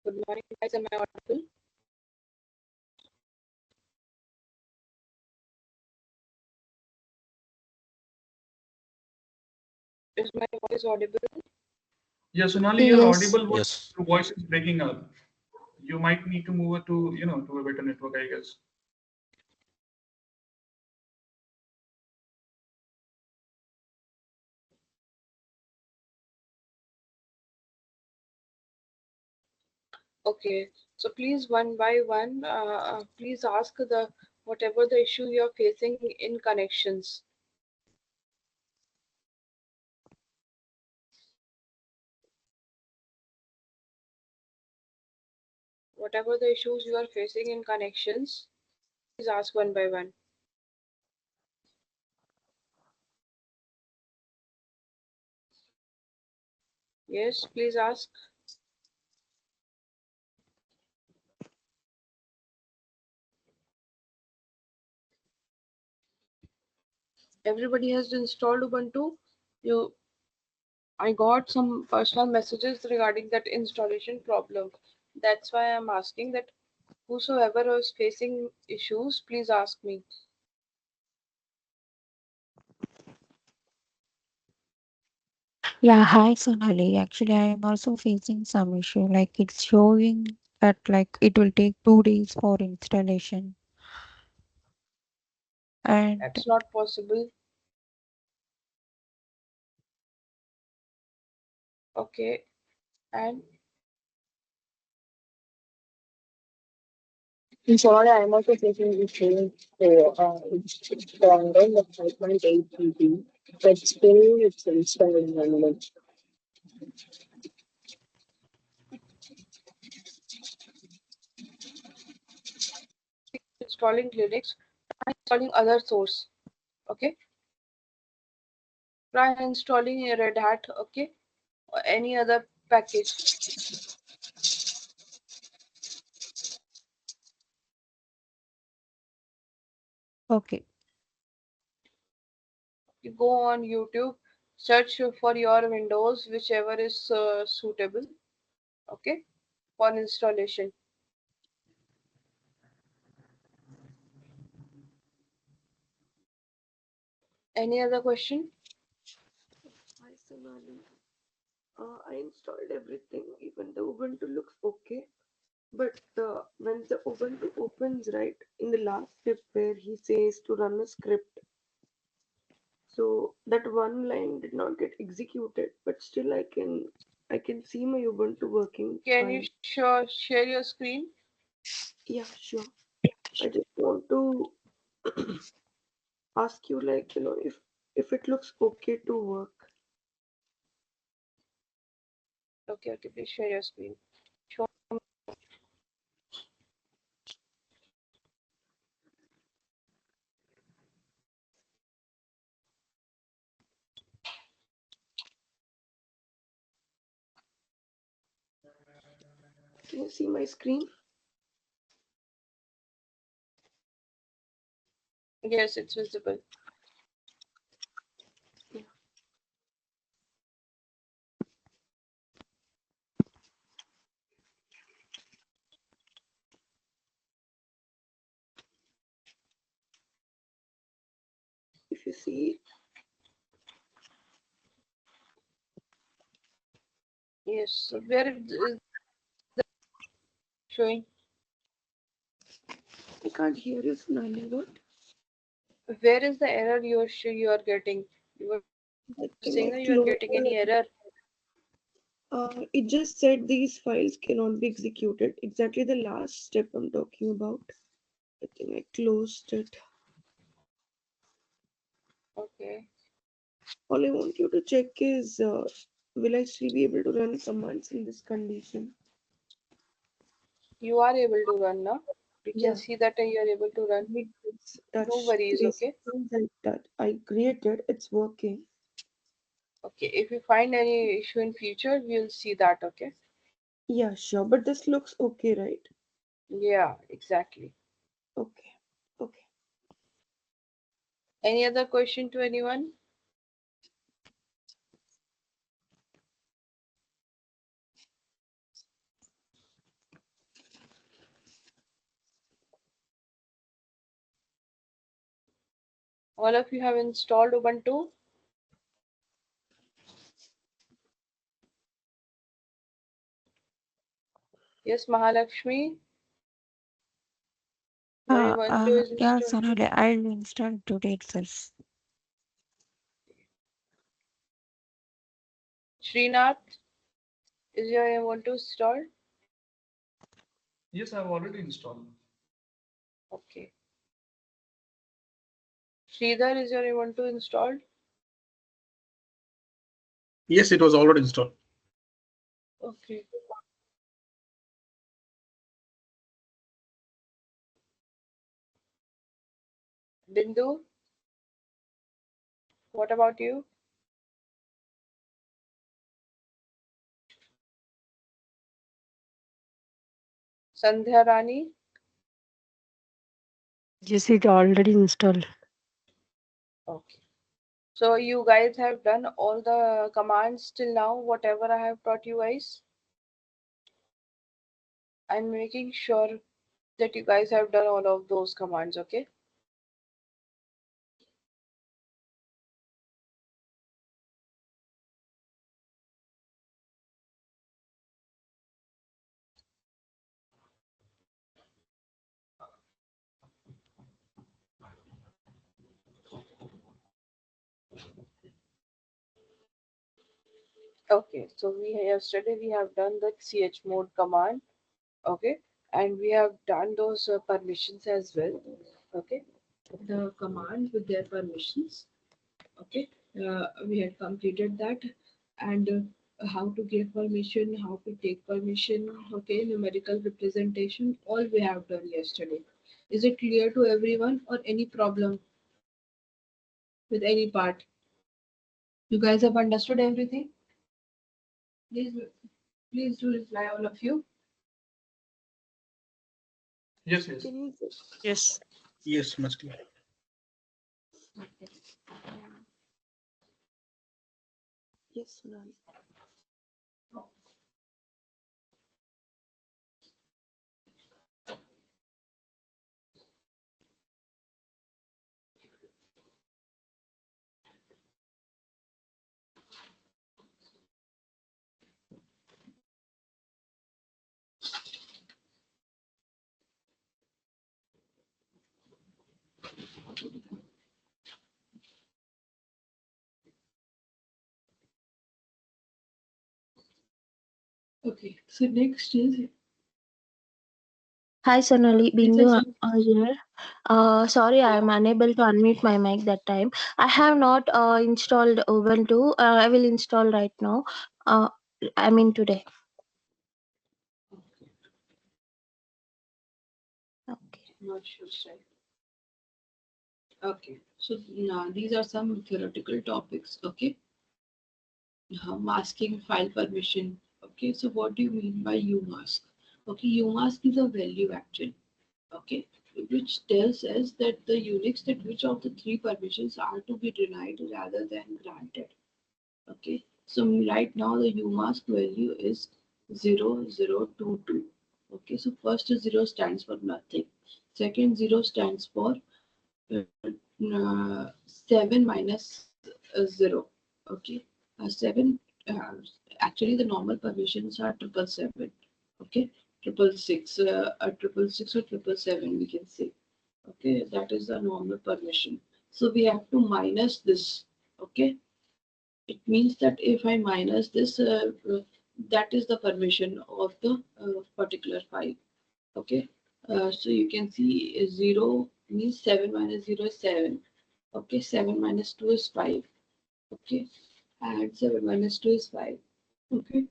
Good morning, guys. Am I audible? Is my voice audible? Yeah, Sonali, you're Yes. audible, but Yes. your voice is breaking up. You might need to move it to, to a better network, I guess. Okay. So please, one by one, please ask the whatever the issue you're facing in connections. Whatever the issues you are facing in connections, please ask one by one. Yes, please ask. Everybody has installed Ubuntu. You, I got some personal messages regarding that installation problem. That's why I'm asking that whosoever is facing issues, please ask me. Yeah, hi Sonali. Actually, I am also facing some issue. Like it's showing that like it will take 2 days for installation. And That's not possible. Okay. And In Sonali, I'm also facing the same. So, it's stronger, the 5.8 GB, but still it's installing manually. installing Linux, try installing other source. Okay. Try installing a Red Hat. Okay. Or any other package. okay, You go on YouTube, search for your Windows, whichever is suitable. Okay. For installation. Any other question? Hi Sonali. I installed everything, even the Ubuntu looks okay. But when the Ubuntu opens, right, in the last step where he says to run a script, so that one line did not get executed, but still I can see my Ubuntu working Can you fine. share your screen? Yeah, sure. I just want to ask you, like, if it looks okay to work. Okay, okay, please share your screen. Show. Can you see my screen? Yes, it's visible. Yeah. If you see, Yes. So where is the showing? I can't hear you, Sonali. What? Where is the error you are getting? You were I saying that think you I are getting closed. any error. It just said these files cannot be executed. Exactly the last step I'm talking about. I think I closed it. Okay. All I want you to check is, will I still be able to run commands in this condition? You are able to run now. We can Yeah, see that you are able to run. I this No touch worries. basic Okay. things I created. It's working. Okay. If you find any issue in future, we'll see that. Okay. Yeah, sure. But this looks okay, right? Yeah, exactly. Okay. Okay. Any other question to anyone? All of you have installed Ubuntu? Yes, Mahalakshmi, your Ubuntu is Yeah, installed. Sonali, I'll install today itself. Srinath, is your Ubuntu installed? Yes, I've already installed. Okay. Sridhar, is your Ubuntu installed? Yes, it was already installed. Okay. Bindu, what about you? Sandhya Rani? Yes, it already installed. Okay. So you guys have done all the commands till now, whatever I have taught you guys. I'm making sure that you guys have done all of those commands, okay? Okay, so yesterday we have done the chmod command, okay, and we have done those permissions as well, okay, the command with their permissions, okay, we had completed that, and how to give permission, how to take permission, okay, numerical representation, all we have done yesterday. Is it clear to everyone or any problem with any part? You guys have understood everything? Please, please do reply, all of you. Yes, yes. Can you Yes. Yes, much clear. Okay. yes, Sonali. Okay, so next is Hi Sonali, these are Bindu some. here. Sorry, I am unable to unmute my mic that time. I have not installed Ubuntu. I will install right now. Uh, I mean today. Okay. Not sure, right? Okay, so now these are some theoretical topics. Okay, masking file permission. Okay, so what do you mean by umask? Okay, umask is a value actually. Okay, which tells us that the Unix that which of the three permissions are to be denied rather than granted. Okay, so right now the umask value is 0022. Okay, so first 0 stands for nothing. Second 0 stands for 7 minus 0. Okay, 7, actually the normal permissions are 777. Okay, 666, a 666 or 777 we can say. Okay, that is the normal permission. So we have to minus this. Okay, it means that if I minus this, that is the permission of the particular file. Okay, so you can see 0 means 7 minus 0 is 7. Okay, 7 minus 2 is 5. Okay, and 7 minus 2 is 5. Okay,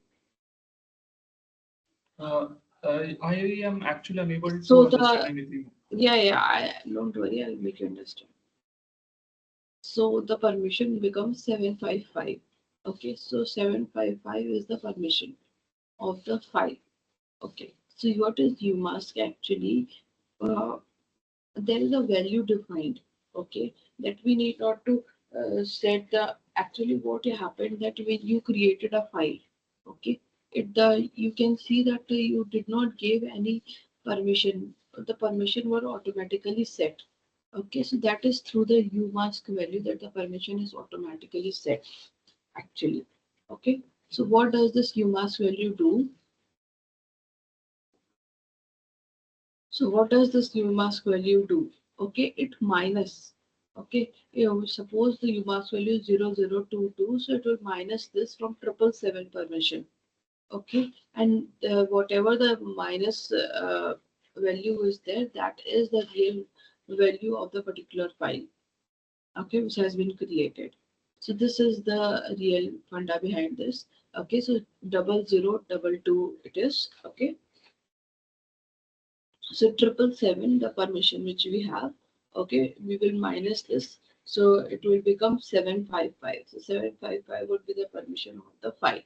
Uh, I am actually unable so to understand the, anything. yeah, don't worry, I'll make you understand. So the permission becomes 755. Okay, so 755 is the permission of the file. Okay, so what is umask actually? Uh, there is a value defined. Okay, that we need not to set the actually what happened that when you created a file. Okay, you can see that you did not give any permission. The permission were automatically set. Okay, so that is through the umask value that the permission is automatically set actually. Okay, so what does this umask value do? So what does this umask value do? Okay, it minus. Okay, suppose the umask value is 0022, so it will minus this from 777 permission. Okay, and whatever the minus value is there, that is the real value of the particular file. Okay, which has been created. So this is the real funda behind this. Okay, so 0022 it is. Okay, so 777, the permission which we have, okay, we will minus this. So it will become 755. So 755 would be the permission of the file.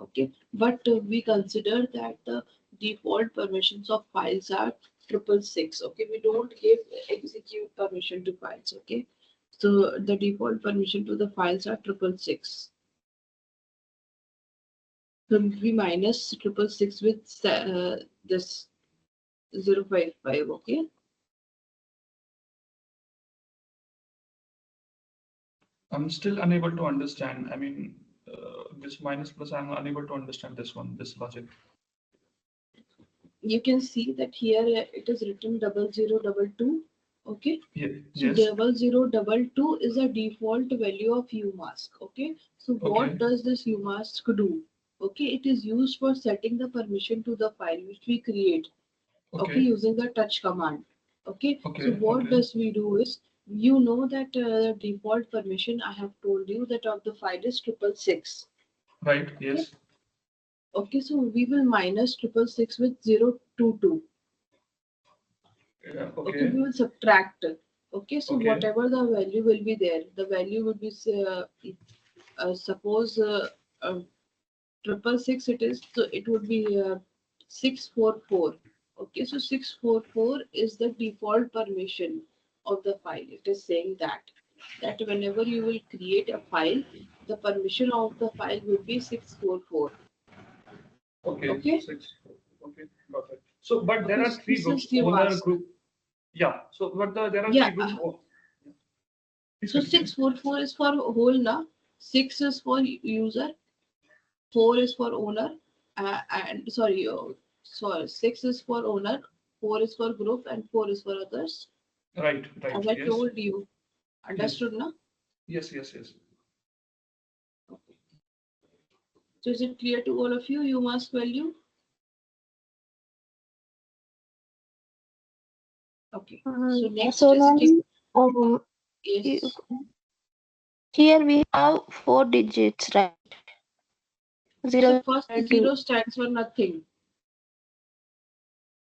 Okay, but we consider that the default permissions of files are 666. Okay, we don't give execute permission to files. Okay, so the default permission to the files are 666. So we minus 666 with this 055. Okay. I'm still unable to understand. I mean, this minus plus, I'm unable to understand this one, this logic. You can see that here it is written 0022. Okay, Yeah, so yes. 0022 is a default value of umask. Okay, so what Okay. does this umask do? Okay, it is used for setting the permission to the file which we create. Okay, Okay. using the touch command. Okay, so Okay. what Okay. does we do is, you know that the default permission I have told you that of the file is 666. Right. Okay, Yes. okay, so we will minus 666 with 022. Yeah. Okay, Okay. we will subtract. Okay, so Okay. whatever the value will be there, the value would be suppose 666 it is, so it would be 644. Okay, so 644 is the default permission of the file. It is saying that whenever you will create a file, the permission of the file would be 644. Okay. Okay, Six. Okay. Got it. So, but there okay, are so three this groups. is you Owner mask. group. Yeah. So, but there are Yeah, three groups. Oh, please so continue. 644 is for whole now. 6 is for user, 4 is for owner, and sorry, sorry, 6 is for owner, 4 is for group, and 4 is for others. Right. Right. As I Yes. told you, Yes. understood now? Yes. Yes. Yes. Okay. So is it clear to all of you? You must value. Okay. So next So is now, you, yes. here we have 4 digits, right? So 0, first 2. 0 stands for nothing.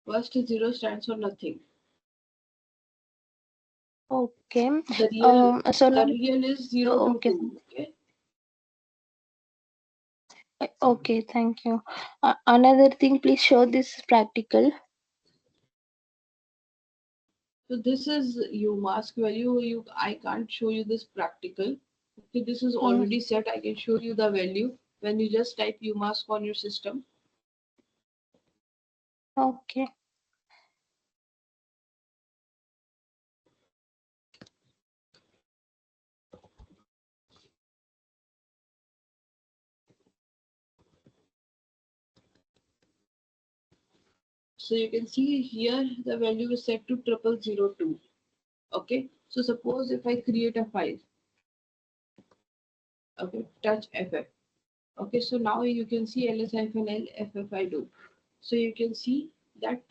First 0 stands for nothing. Okay. The real So the now, real is 0 to okay. 2. Okay. Okay, thank you. Another thing, please show this practical. So this is you mask value. I can't show you this practical. Okay, this is Hmm, already set. I can show you the value when you just type you mask on your system. okay. So you can see here the value is set to 0002. Okay. So suppose if I create a file, okay, touch FF. Okay, so now you can see ls-l FF do. So you can see that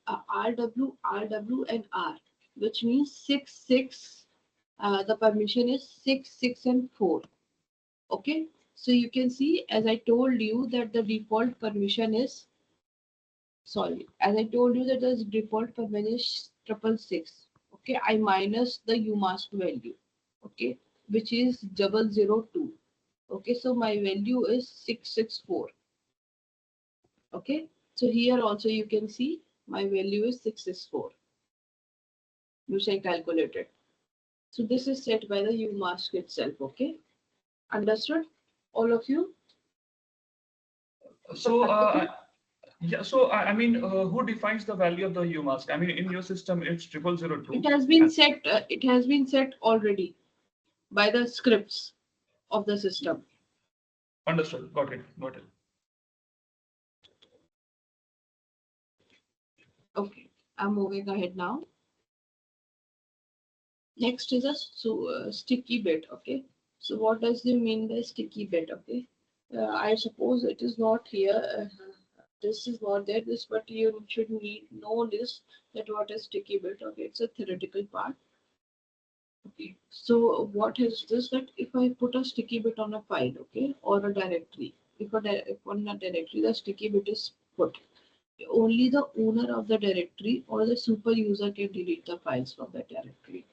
RW, and R, which means 6, 6. The permission is 6, 6, and 4. Okay, so you can see as I told you that the default permission is, sorry, as I told you that the default permission is 666. Okay, I minus the umask value. Okay, which is 002. Okay, so my value is 664. Okay, so here also you can see my value is 664, which I calculated. So this is set by the umask itself. Okay, understood all of you? The So, practical. Yeah, so I mean, who defines the value of the U mask? I mean, in your system, it's 0002. It has been set. It has been set already by the scripts of the system. Understood. Got it. Got it. Okay, I'm moving ahead now. Next is a sticky bit. Okay, so what does it mean by sticky bit? Okay, I suppose it is not here. This is not there. This, but you should know this, that what is sticky bit. Okay, it's a theoretical part. Okay, so what is this? That if I put a sticky bit on a file, okay, or a directory, if on a directory the sticky bit is put, only the owner of the directory or the super user can delete the files from that directory.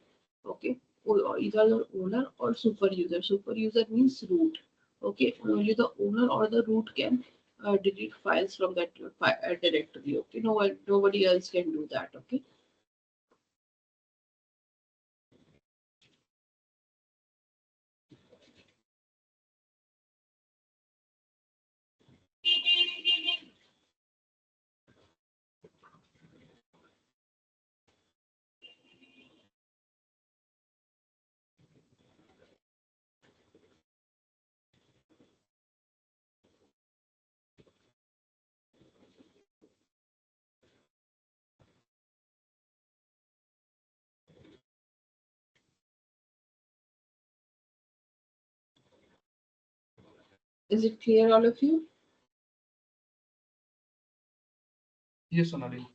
Okay, or either the owner or super user. Super user means root. Okay, only the owner or the root can delete files from that directory. Okay, nobody else can do that. Okay. Is it clear, all of you? Yes, Sonali.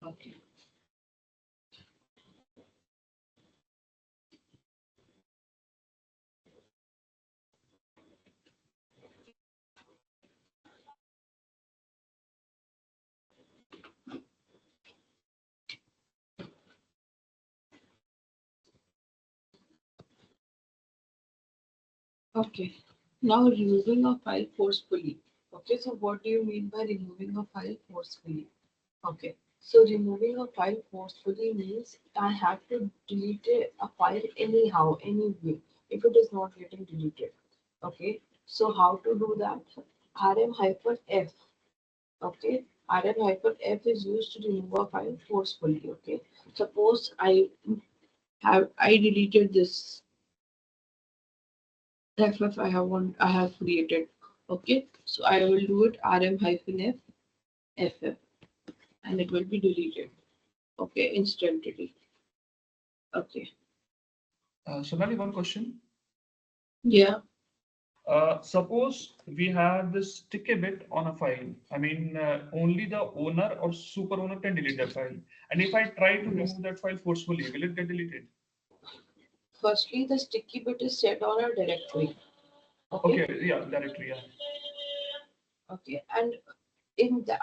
Okay. Okay. Now removing a file forcefully. Okay, so what do you mean by removing a file forcefully? Okay, so removing a file forcefully means I have to delete a file anyhow, anyway, if it is not getting deleted. Okay, so how to do that? rm-f. Okay, rm-f is used to remove a file forcefully. Okay, suppose I deleted this ff I have created. Okay, so I will do it rm-f ff and it will be deleted. Okay, instantly. Okay. Sonali, one question. Yeah. Suppose we have this sticky bit on a file. I mean, only the owner or super owner can delete that file. And if I try to remove that file forcefully, will it get deleted? Firstly, the sticky bit is set on a directory. Okay. Okay, yeah, directory, yeah. Okay. And in that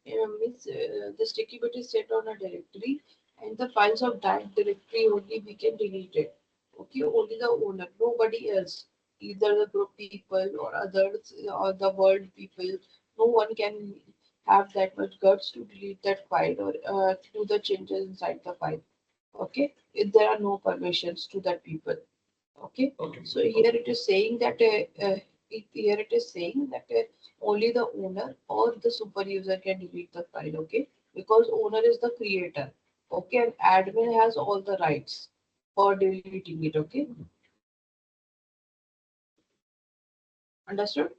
means the sticky bit is set on a directory, and the files of that directory only we can delete it. Okay. Only the owner, nobody else, either the group people or others or the world people. No one can have that much guts to delete that file or do the changes inside the file. Okay. If there are no permissions to that people. Okay, Okay, so here it is saying that here it is saying that only the owner or the super user can delete the file. Okay, because owner is the creator. Okay, and admin has all the rights for deleting it. Okay, understood?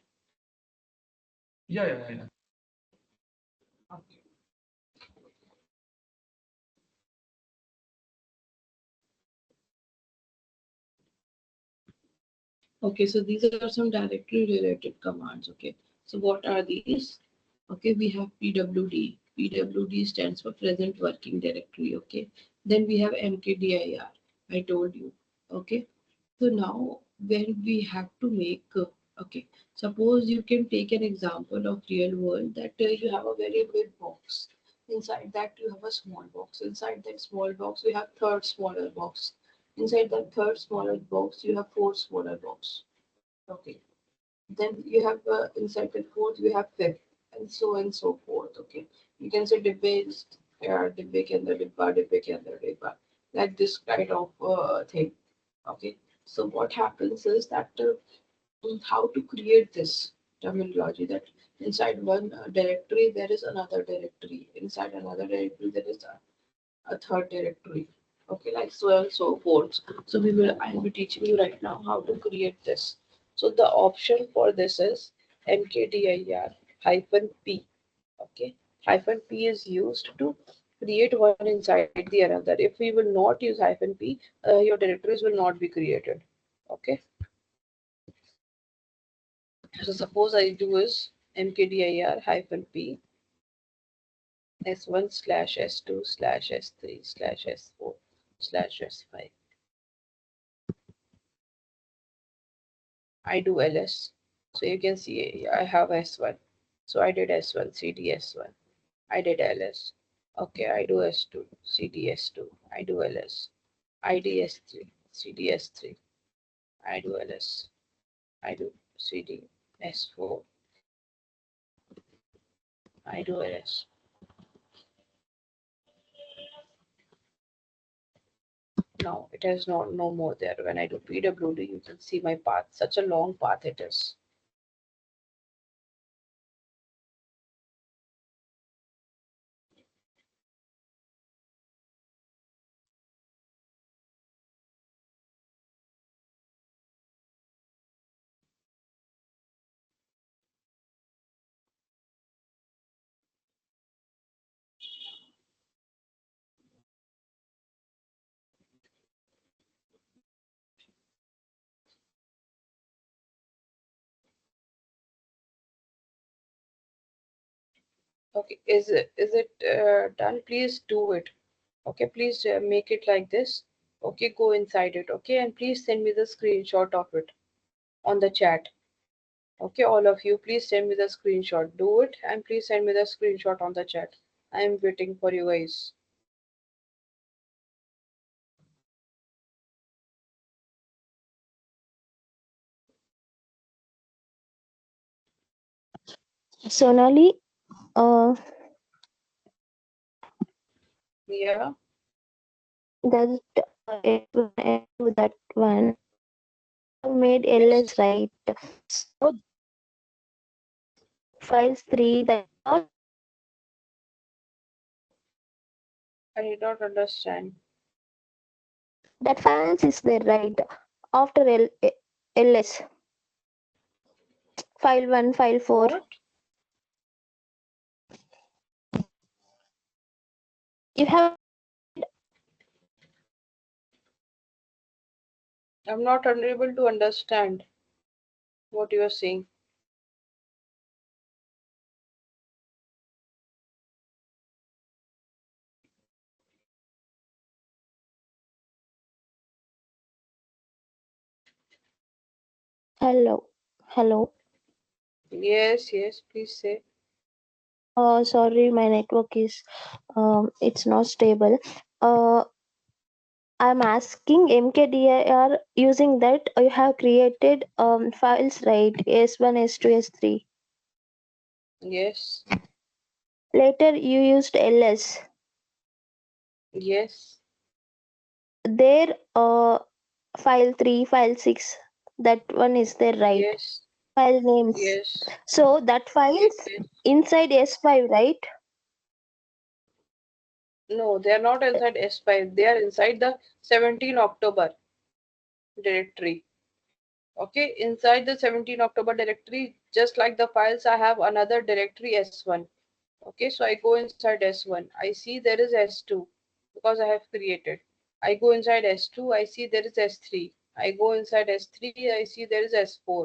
yeah, yeah, yeah, yeah. Okay. Okay, so these are some directory related commands. Okay, so what are these? Okay, we have pwd. Pwd stands for present working directory. Okay, then we have mkdir. I told you. Okay, so now when we have to make, okay, suppose you can take an example of real world that you have a very big box. Inside that you have a small box. Inside that small box you have third smaller box. Inside that third smaller box you have four smaller box. Okay. Then you have inside that fourth you have fifth and so forth. Okay. You can say dibbe is dibbe ke andar dibba, dibbe ke andar dibba. Like this kind of thing. Okay. So what happens is that how to create this terminology, that Inside one directory, there is another directory. Inside another directory, there is a third directory. Okay, like so and so forth. So I'll be teaching you right now how to create this. So the option for this is mkdir hyphen p. Okay, hyphen p is used to create one inside the another. If we will not use hyphen p, your directories will not be created. Okay, so suppose I do is mkdir hyphen p s1 slash s2 slash s3 slash s4 slash s5. I do ls. So you can see I have s1. So I did s1 cd s1. I did ls. Okay, I do s2 cd s2. I do ls. id s3 cd s3. I do ls. I do cd s4. I do ls. Now it has no more there. When I do pwd, you can see my path. Such a long path it is. Okay, is it done? Please do it. Okay, please make it like this. Okay, go inside it. Okay, and please send me the screenshot of it on the chat. Okay, all of you, please send me the screenshot. Do it and please send me the screenshot on the chat. I am waiting for you guys. Sonali, uh, Yeah, that S1, S2, that one, you have made yes. ls, right? So files 3, that all, I did not understand. that files is there, right? After ls, file 1, file 4. What? You have I'm not unable to understand what you are saying. hello, hello. Yes, yes, please say. Sorry, my network is it's not stable. Uh, I'm asking mkdir using that you have created files, right? S1, S2, S3. Yes, Later you used ls. yes, There file 3, file 6. That one is there, right? yes, File names. yes, So that files yes. inside S5, right? No, they are not inside S5. They are inside the 17 October directory. Okay, inside the 17 October directory, just like the files, I have another directory S1. Okay, so I go inside S1. I see there is S2 because I have created. I go inside S2, I see there is S3. I go inside S3, I see there is S4.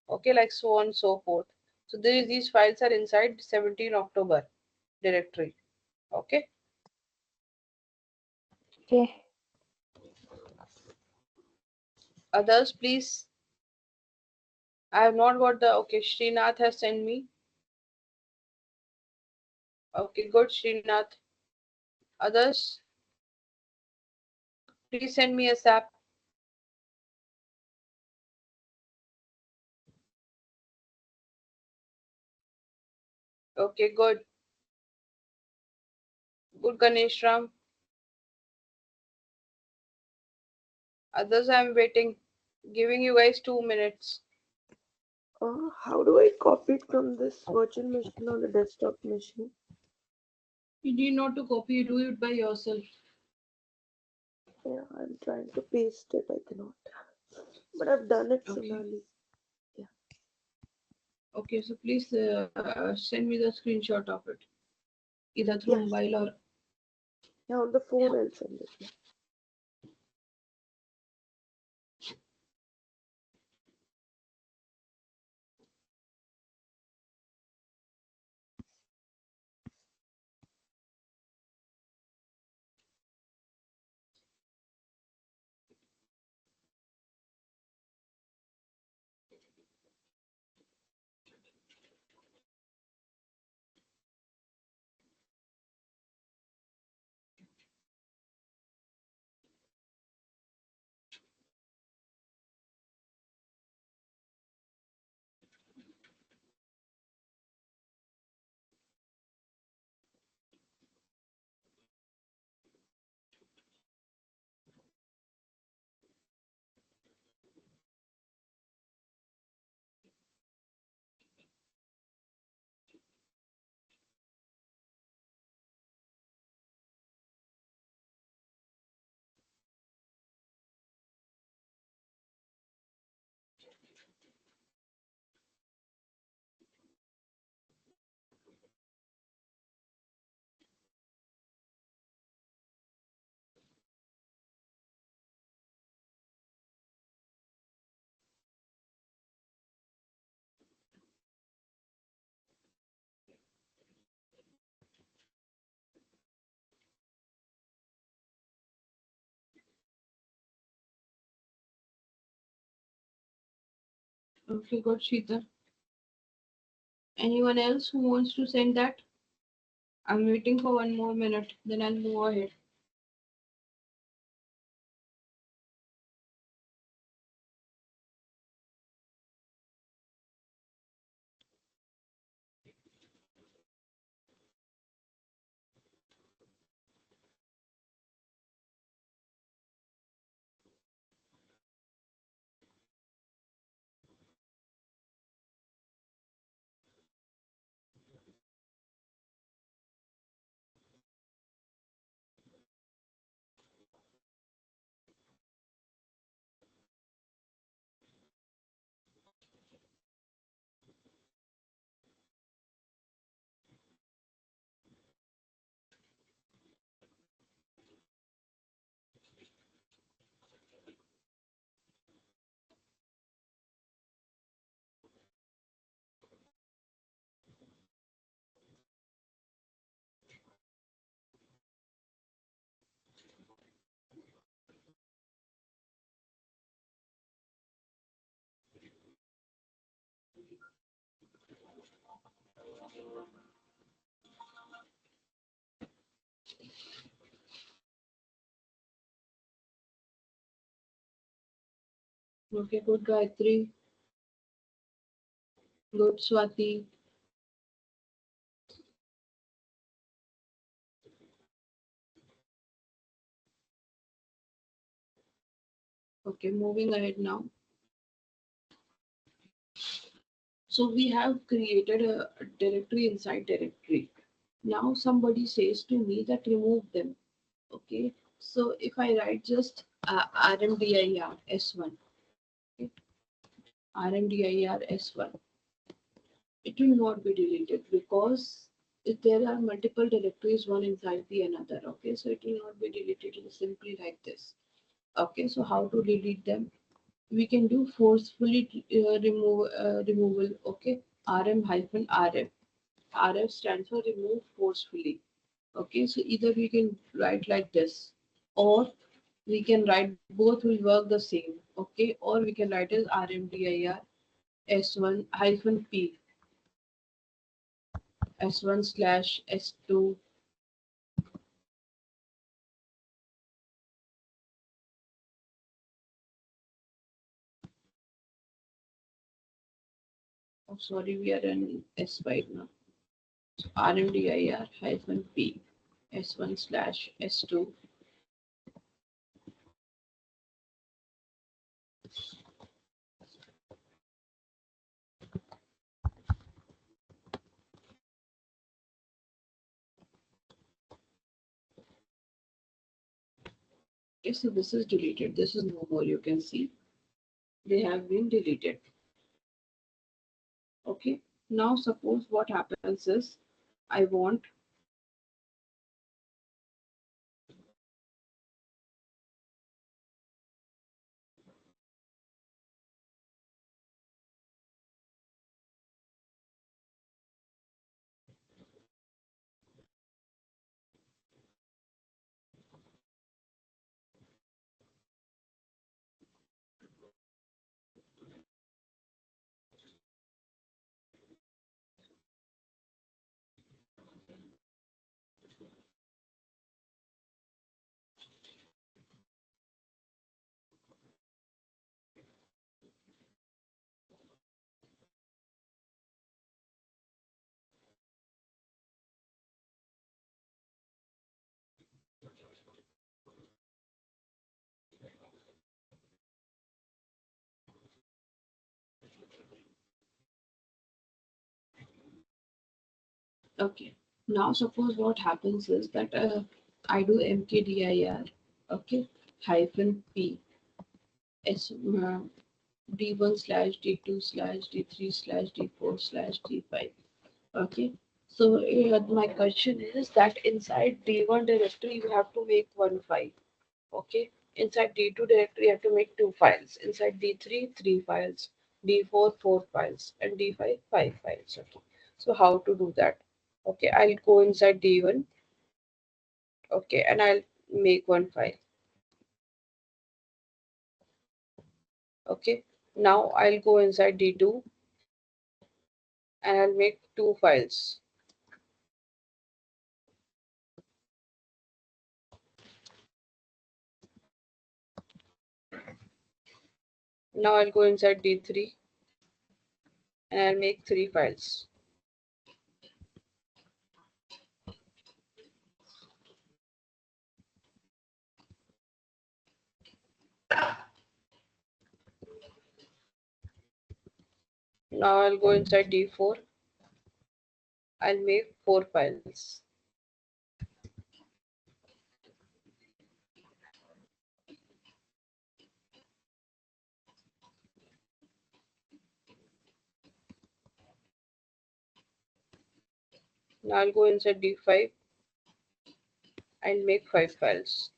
Okay, like so on and so forth. So these files are inside 17 October directory. Okay, Okay. others please. I have not got the, okay, Srinath has sent me. Okay, good, Srinath. Others, please send me a SAP. Okay, good. Good, Ganesh Ram. Others, I'm waiting. Giving you guys 2 minutes. How do I copy it from this virtual machine on the desktop machine? You need not to copy, you do it by yourself. Yeah, I'm trying to paste it. I cannot. But I've done it, Okay. Sonali. Yeah. Okay, so please send me the screenshot of it, either through Yes. mobile or. Yeah, on the phone I'll send it. Yeah. Okay, good, Sheeta. Anyone else who wants to send that? I'm waiting for 1 more minute, then I'll move ahead. Okay, good, Gayatri. Good, Swati. Okay, moving ahead now. So we have created a directory inside directory. Now somebody says to me that remove them. Okay, so if I write just rmdir s1, okay, rmdir s1, it will not be deleted because if there are multiple directories one inside the another. Okay, so it will not be deleted. It is simply like this. Okay, so how to delete them? We can do forcefully removal. Okay, rm hyphen rf. Rf stands for remove forcefully. Okay, so either we can write like this, or we can write both will work the same. Okay, or we can write as rmdir s1 hyphen p s1 slash s2. Oh, sorry, we are in s right now. So rmdir hyphen p s1 slash s2. Okay, so this is deleted. This is no more. You can see they have been deleted. Okay, now suppose what happens is I want, okay, now suppose what happens is that I do mkdir, okay, hyphen p s d1 slash d2 slash d3 slash d4 slash d5. Okay, so my question is that inside D1 directory you have to make one file. Okay, inside D2 directory you have to make two files. Inside D3 three files, D4 four files, and D5 five files. Okay, so how to do that? Okay, I'll go inside D1. Okay, and I'll make one file. Okay, now I'll go inside D2 and I'll make two files. Now I'll go inside D3 and I'll make three files. Now I'll go inside D4. I'll make four files. Now I'll go inside D5 and make five files.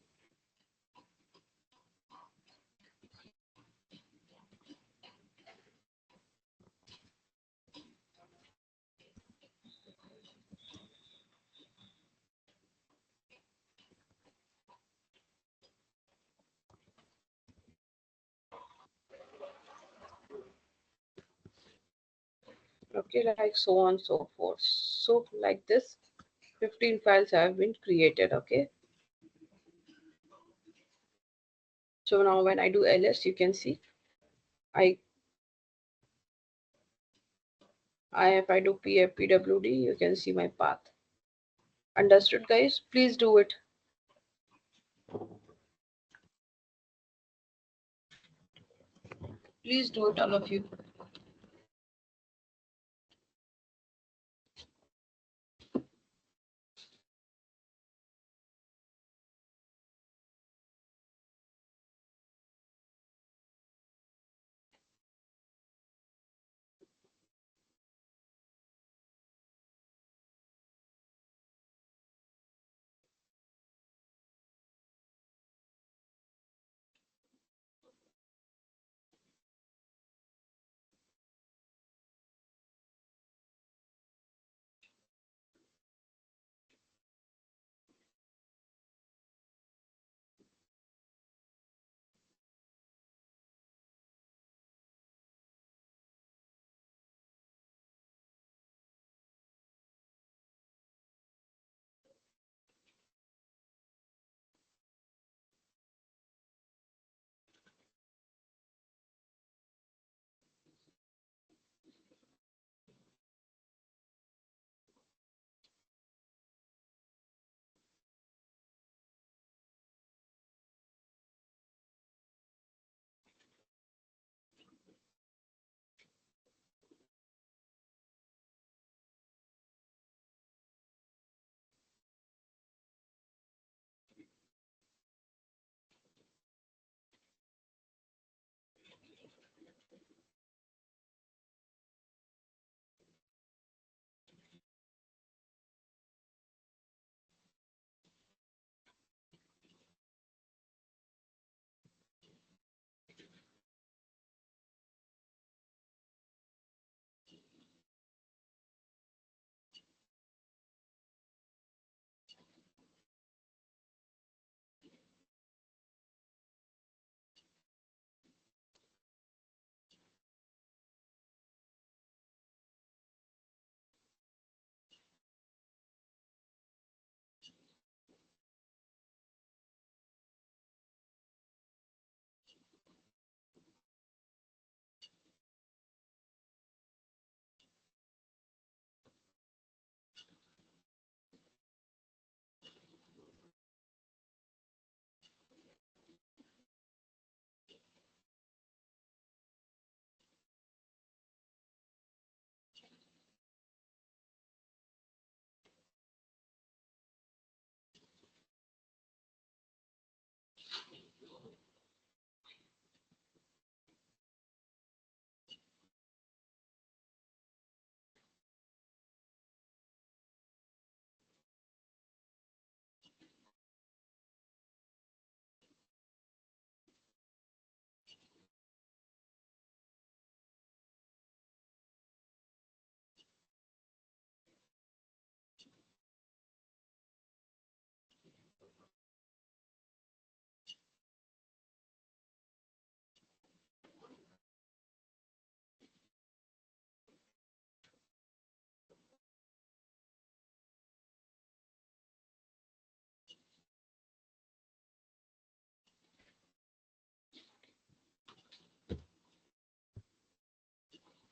Okay, like so on so forth. So like this, 15 files have been created. Okay. So now when I do ls, you can see I if I do pwd, you can see my path. Understood, guys? Please do it. Please do it, all of you.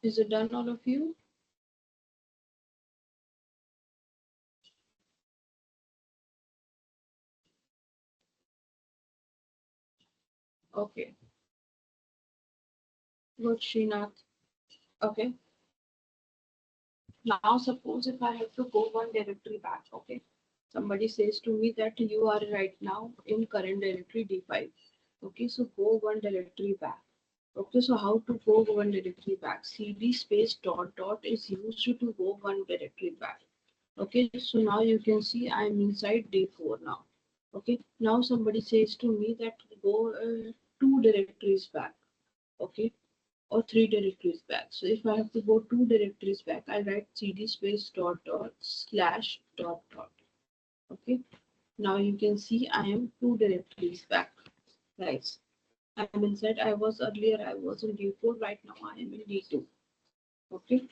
Is it done, all of you? Okay. Good, Srinath. Okay. Now suppose if I have to go one directory back, okay? Somebody says to me that you are right now in current directory D5. Okay, so go one directory back. Okay, so how to go one directory back? CD space dot dot is used to go one directory back. Okay, so now you can see I am inside D4 now. Okay, now somebody says to me that go two directories back. Okay, or three directories back. So if I have to go two directories back, I write cd space dot dot slash dot dot. Okay, now you can see I am two directories back, guys. I'm inside. I was earlier, I was in D4. Right now, I am in D2. Okay.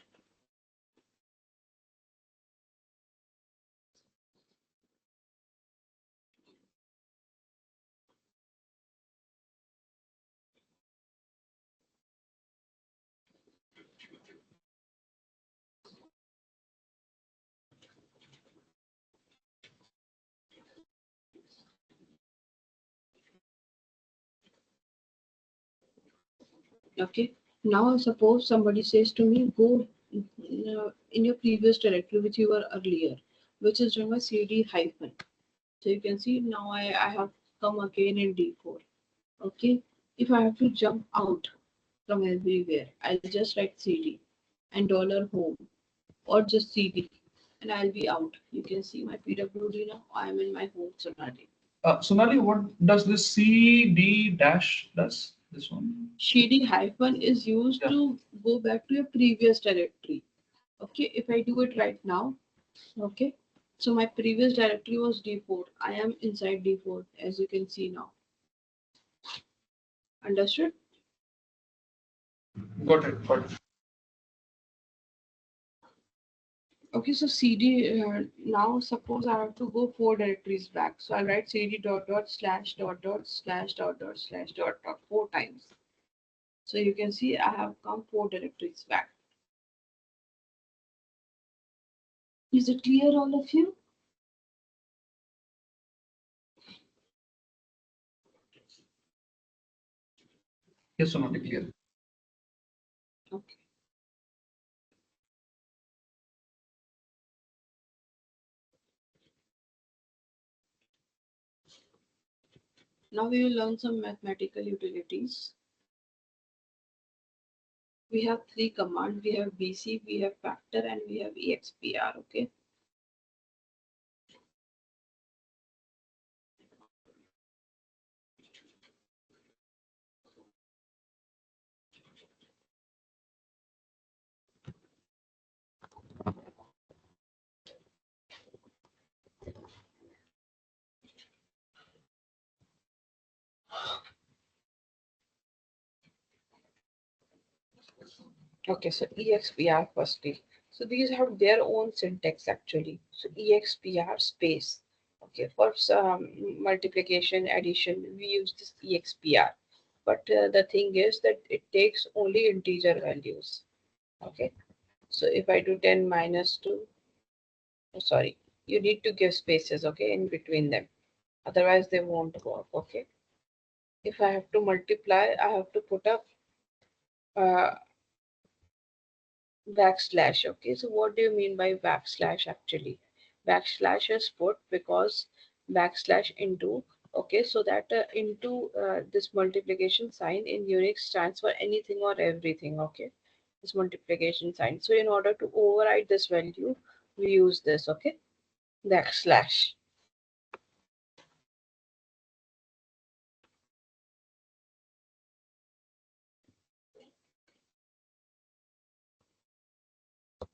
Okay. Now, suppose somebody says to me, go in your previous directory, which you were earlier, which is doing a cd hyphen. So you can see now I have come again in D4. Okay. If I have to jump out from everywhere, I'll just write cd and dollar home or just cd and I'll be out. You can see my PWD now. I'm in my home Sonali. Sonali, what does this CD dash does? This one? CD hyphen is used Yeah. to go back to your previous directory. Okay, if I do it right now, okay. So my previous directory was D4. I am inside D4 as you can see now. Understood? Got it. Got it. Okay, so CD now suppose I have to go four directories back. So I'll write CD dot dot slash dot dot slash dot dot slash dot dot four times. So you can see I have come four directories back. Is it clear, all of you? Yes, Sonali, clear. Okay. Now we will learn some mathematical utilities. We have three commands. We have BC, we have factor, and we have EXPR. Okay. Okay, so EXPR firstly. So these have their own syntax actually. So EXPR space. Okay, for multiplication, addition, we use this EXPR. But the thing is that it takes only integer values. Okay, so if I do 10 minus 2, oh, sorry, you need to give spaces, okay, in between them. Otherwise, they won't work, okay. If I have to multiply, I have to put up uh, backslash. Okay, so what do you mean by backslash actually? Backslash is put because backslash into, okay, so that into this multiplication sign in Unix stands for anything or everything, okay, this multiplication sign. So in order to override this value, we use this, okay, backslash.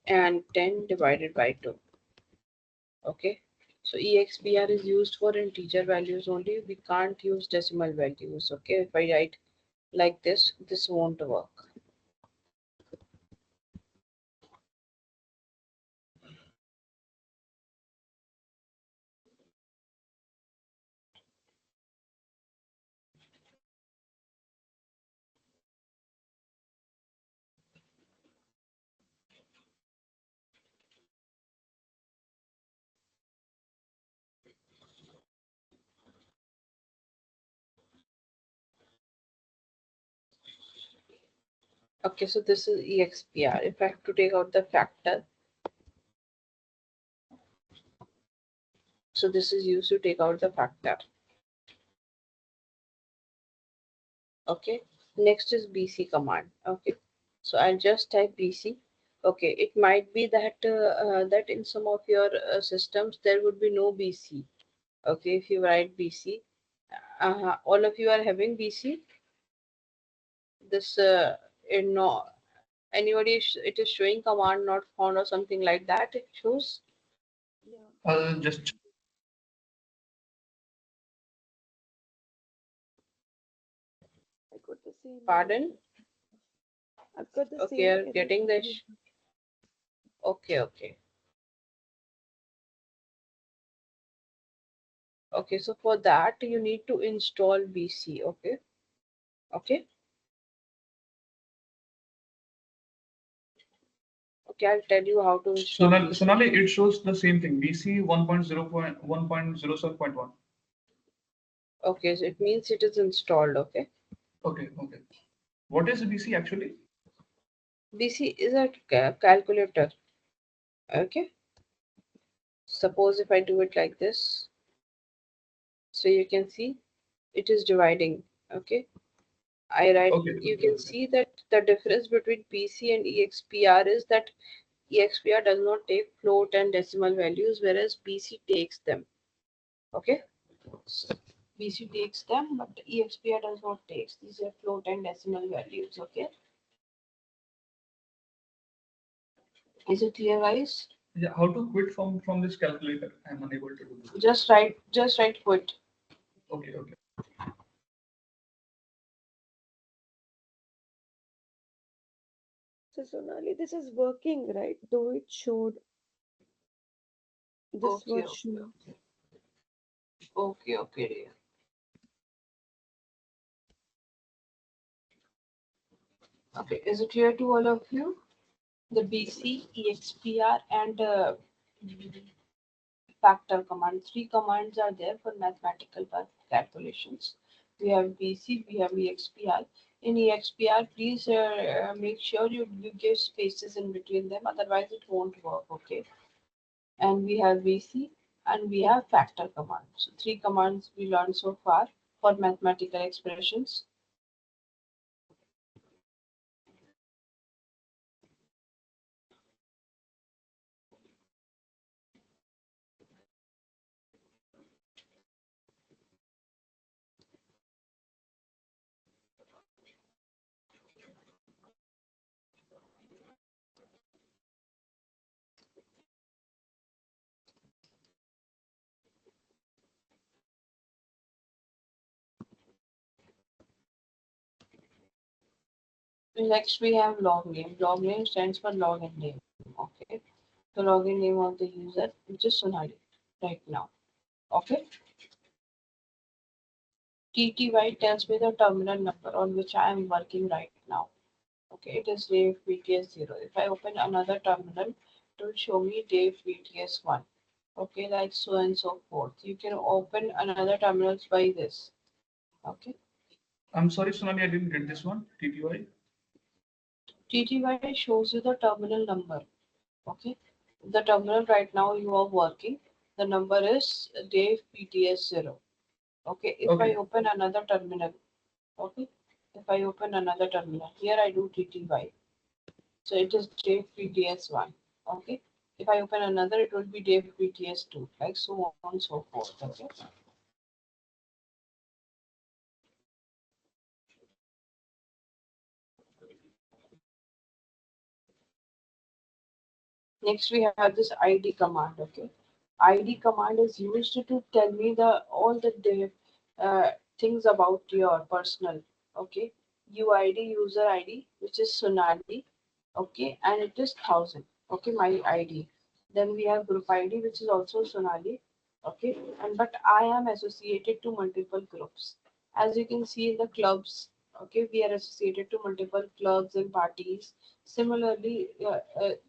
And 10 divided by 2. Okay, so EXPR is used for integer values only. We can't use decimal values. Okay, if I write like this won't work. Okay, so this is EXPR. If I have to take out the factor, so this is used to take out the factor. Okay, next is BC command. Okay, so I'll just type BC. Okay, it might be that that in some of your systems there would be no BC. Okay, if you write BC, all of you are having BC. This no, anybody it is showing command not found or something like that. It shows. Yeah, I'll just I got the same error. Pardon. I've got the Okay, same you're error. getting this. Okay, okay. Okay, so for that you need to install BC. Okay, okay, okay. I'll tell you how to install BC. Sonali, it shows the same thing. BC 1.0.1.07.1. Okay, so it means it is installed. Okay, Okay, okay. What is BC actually? BC is a calculator. Okay, suppose if I do it like this, so you can see it is dividing. Okay, I write. Okay, You okay, can okay. see that the difference between BC and EXPR is that EXPR does not take float and decimal values, whereas BC takes them. Okay. BC takes them, but EXPR does not take. These are float and decimal values. Okay, is it clear, guys? Yeah, how to quit from this calculator? I'm unable to do this. Just write quit. Okay, okay. So Sonali, this is working, right? Though it showed this Okay, okay, version. okay, okay, dear. Okay, is it clear to all of you? The BC, EXPR, and factor command. Three commands are there for mathematical calculations. We have BC, we have EXPR. In EXPR, please make sure you give spaces in between them, otherwise it won't work. Okay. And we have BC and we have factor command. So three commands we learned so far for mathematical expressions. Next we have log name. Log name stands for login name. Okay. The login name of the user, which is Sonali right now. Okay. TTY tells me the terminal number on which I am working right now. Okay, it is Dave VTS 0. If I open another terminal, it will show me Dave VTS 1. Okay, like so and so forth. You can open another terminals by this. Okay. I'm sorry, Sonali, I didn't get this one. TTY. TTY shows you the terminal number. Okay. The terminal right now you are working. The number is Dave PTS 0. Okay. If I Okay. open another terminal, okay. If I open another terminal, here I do TTY. So it is Dave PTS 1. Okay. If I open another, it will be Dave PTS 2, like so on and so forth. Okay. Next, we have this ID command. Okay, ID command is used to tell me the all the uh, things about your personal. Okay, UID user ID, which is Sonali. Okay, and it is 1,000. Okay, my ID. Then we have group ID, which is also Sonali. Okay, and but I am associated to multiple groups. As you can see in the clubs, okay, we are associated to multiple clubs and parties. Similarly,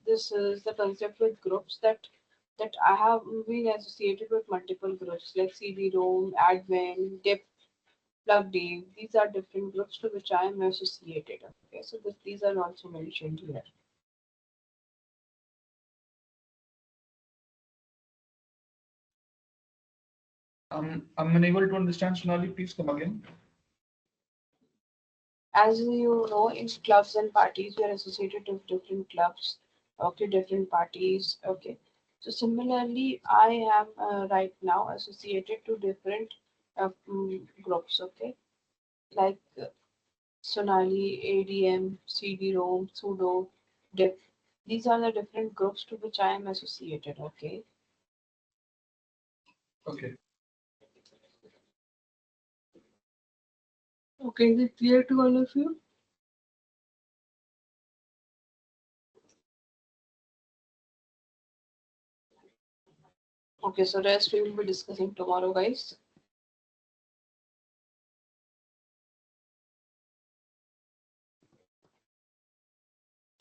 this is the concept with groups that I have been associated with multiple groups like CD-ROM, admin, DIP, plug Dave. These are different groups to which I am associated. Okay. Okay, so these are also mentioned here. I'm unable to understand, Sonali. Please come again. As you know, in clubs and parties, we are associated with different clubs, okay, different parties, okay. So similarly, I am right now associated to different groups, okay, like Sonali, ADM, CD-ROM, Sudo, Diff. These are the different groups to which I am associated, okay. Okay. Okay, is it clear to all of you? Okay, so rest we will be discussing tomorrow, guys.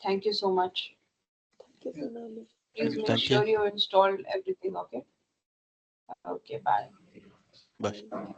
Thank you so much. Thank you, Sonali. Please Thank you. make Thank you. sure you installed everything, okay? Okay, bye. Bye. Bye.